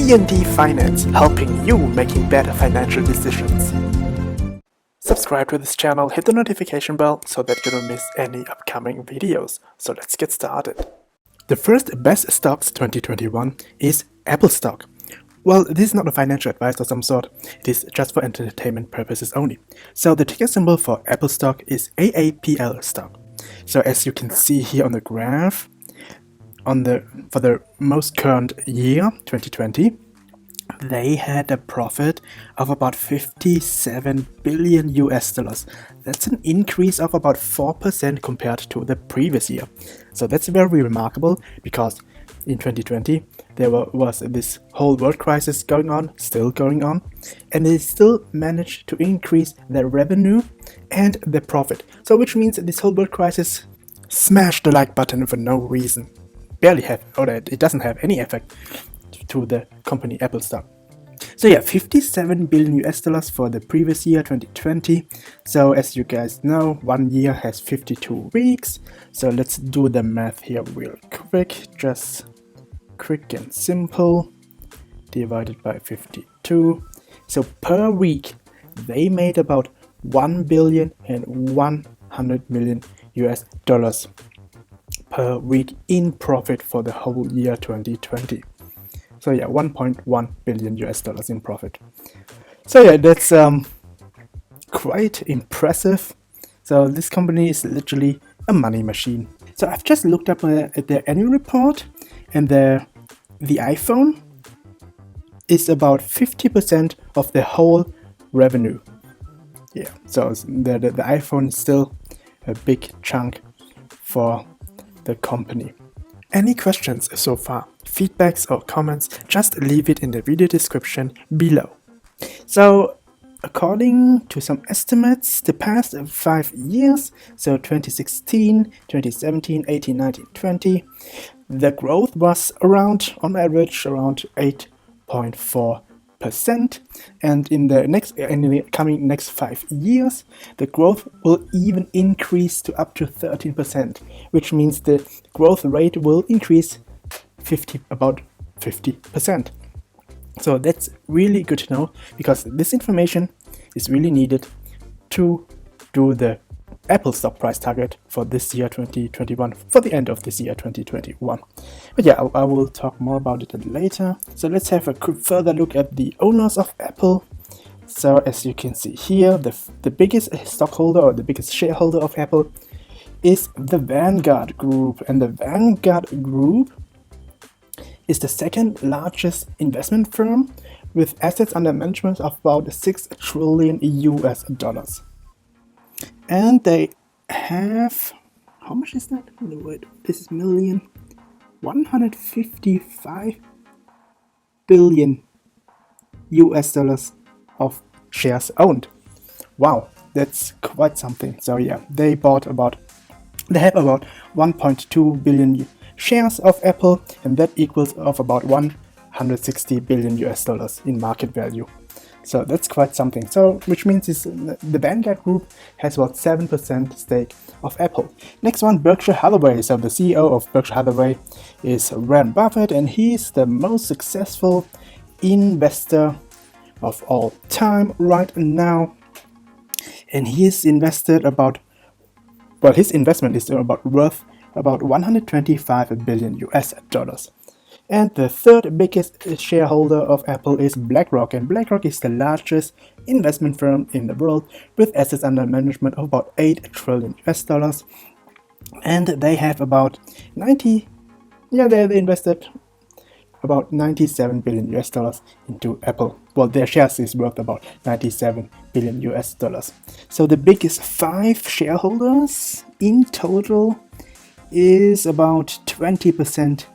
E&D Finance, helping you making better financial decisions. Subscribe to this channel, hit the notification bell so that you don't miss any upcoming videos. So let's get started. The first best stocks 2021 is Apple stock. Well, this is not a financial advice of some sort, it is just for entertainment purposes only. So the ticker symbol for Apple stock is AAPL stock. So as you can see here on the graph, for the most current year, 2020, they had a profit of about 57 billion US dollars. That's an increase of about 4% compared to the previous year. So that's very remarkable because in 2020 there was this whole world crisis still going on, and they still managed to increase their revenue and their profit. So which means that this whole world crisis smashed the like button for no reason. It doesn't have any effect to the company Apple stock. So yeah, 57 billion US dollars for the previous year, 2020. So as you guys know, 1 year has 52 weeks. So let's do the math here real quick, just quick and simple, divided by 52. So per week, they made about 1 billion and 100 million US dollars per week in profit for the whole year 2020. So yeah, 1.1 billion US dollars in profit. So yeah, that's quite impressive. So this company is literally a money machine. So I've just looked up at their annual report, and the iPhone is about 50% of their whole revenue. Yeah, so the iPhone is still a big chunk for the company. Any questions so far, feedbacks or comments, just leave it in the video description below. So according to some estimates, the past 5 years, so 2016, 2017, 18, 19, 20, the growth was on average around 8.4%. And in the coming next 5 years, the growth will even increase to up to 13%, which means the growth rate will increase about 50%. So that's really good to know, because this information is really needed to do the Apple stock price target for this year 2021, for the end of this year 2021. But yeah, I will talk more about it later. So let's have a further look at the owners of Apple. So as you can see here, the biggest stockholder or the biggest shareholder of Apple is the Vanguard Group, and the Vanguard Group is the second largest investment firm with assets under management of about 6 trillion US dollars. And they have, how much is that? Wait, this is million. 155 billion US dollars of shares owned. Wow, that's quite something. So yeah, they have about 1.2 billion shares of Apple, and that equals of about 160 billion US dollars in market value. So that's quite something. So which means the Vanguard Group has about 7% stake of Apple. Next one, Berkshire Hathaway. So the CEO of Berkshire Hathaway is Warren Buffett, and he's the most successful investor of all time right now. And he's invested his investment is worth about 125 billion US dollars. And the third biggest shareholder of Apple is BlackRock, and BlackRock is the largest investment firm in the world with assets under management of about 8 trillion US dollars. And they have they invested about 97 billion US dollars into Apple. Well, their shares is worth about 97 billion US dollars. So the biggest 5 shareholders in total is about 20%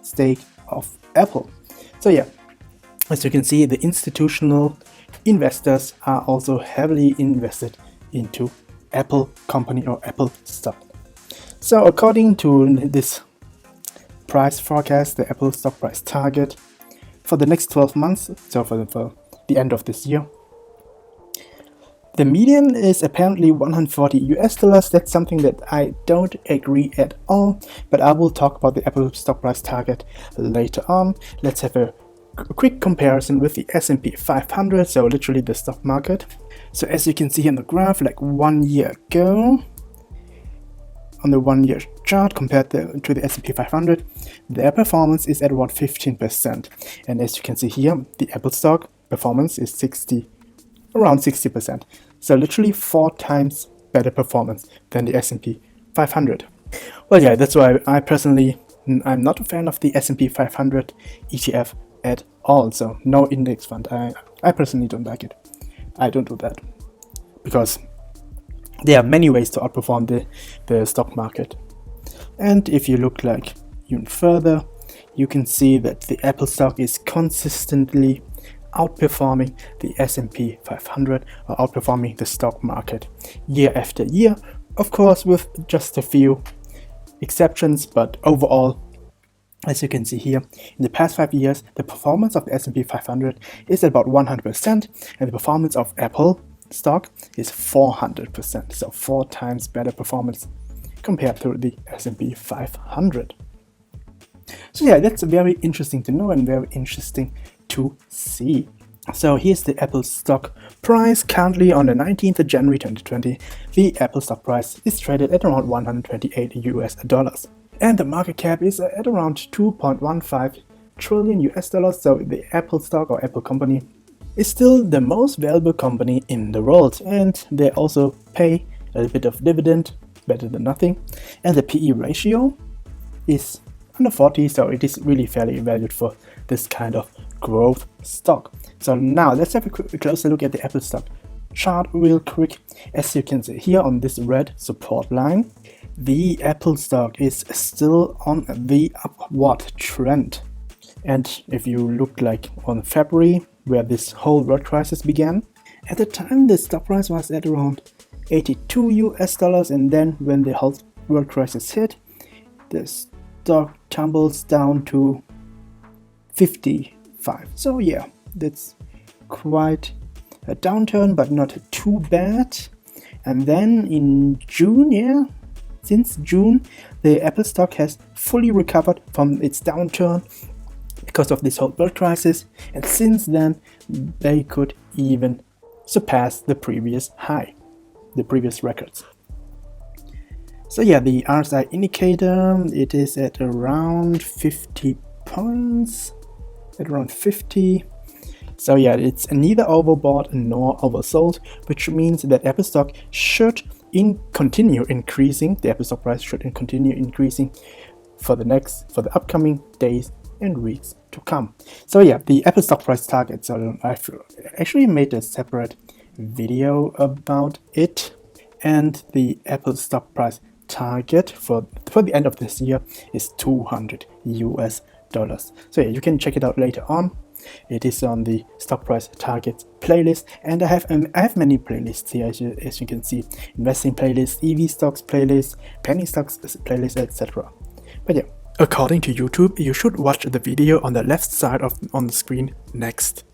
stake of Apple. So yeah, as you can see, the institutional investors are also heavily invested into Apple company or Apple stock. So according to this price forecast, the Apple stock price target for the next 12 months, so for the end of this year, the median is apparently 140 US dollars. That's something that I don't agree at all, but I will talk about the Apple stock price target later on. Let's have a a quick comparison with the S&P 500, so literally the stock market. So as you can see in the graph, like 1 year ago, on the 1 year chart compared to the S&P 500, their performance is at about 15%. And as you can see here, the Apple stock performance is around 60%. So literally 4 times better performance than the S&P 500. Well, yeah, that's why I'm not a fan of the S&P 500 ETF at all. So no index fund. I personally don't like it. I don't do that because there are many ways to outperform the stock market. And if you look like even further, you can see that the Apple stock is consistently outperforming the S&P 500 or outperforming the stock market year after year, of course with just a few exceptions, but overall, as you can see here, in the past 5 years, the performance of the S&P 500 is about 100%, and the performance of Apple stock is 400%, so 4 times better performance compared to the S&P 500. So yeah, that's very interesting to know and very interesting to see. So here's the Apple stock price. Currently on the 19th of January 2020, the Apple stock price is traded at around $128. And the market cap is at around 2.15 trillion US dollars. So the Apple stock or Apple company is still the most valuable company in the world, and they also pay a little bit of dividend, better than nothing. And the PE ratio is under 40, so it is really fairly valued for this kind of growth stock. So now let's have a closer look at the Apple stock chart real quick. As you can see here on this red support line, the Apple stock is still on the upward trend. And if you look like on February, where this whole world crisis began, at the time the stock price was at around 82 US dollars, and then when the whole world crisis hit, the stock tumbles down to 55. So yeah, that's quite a downturn, but not too bad. And then in June, since June, the Apple stock has fully recovered from its downturn because of this whole world crisis, and since then they could even surpass the previous high, the previous records. So yeah, the RSI indicator, it is at around 50 points, at around 50. So yeah, it's neither overbought nor oversold, which means that Apple stock should continue increasing. The Apple stock price should continue increasing for the upcoming days and weeks to come. So yeah, the Apple stock price target. So I've actually made a separate video about it, and the Apple stock price target for the end of this year is $200 US. So yeah, you can check it out later on. It is on the stock price targets playlist, and I have many playlists here, as you can see: investing playlist, EV stocks playlist, penny stocks playlist, etc. But yeah, according to YouTube, you should watch the video on the left side on the screen next.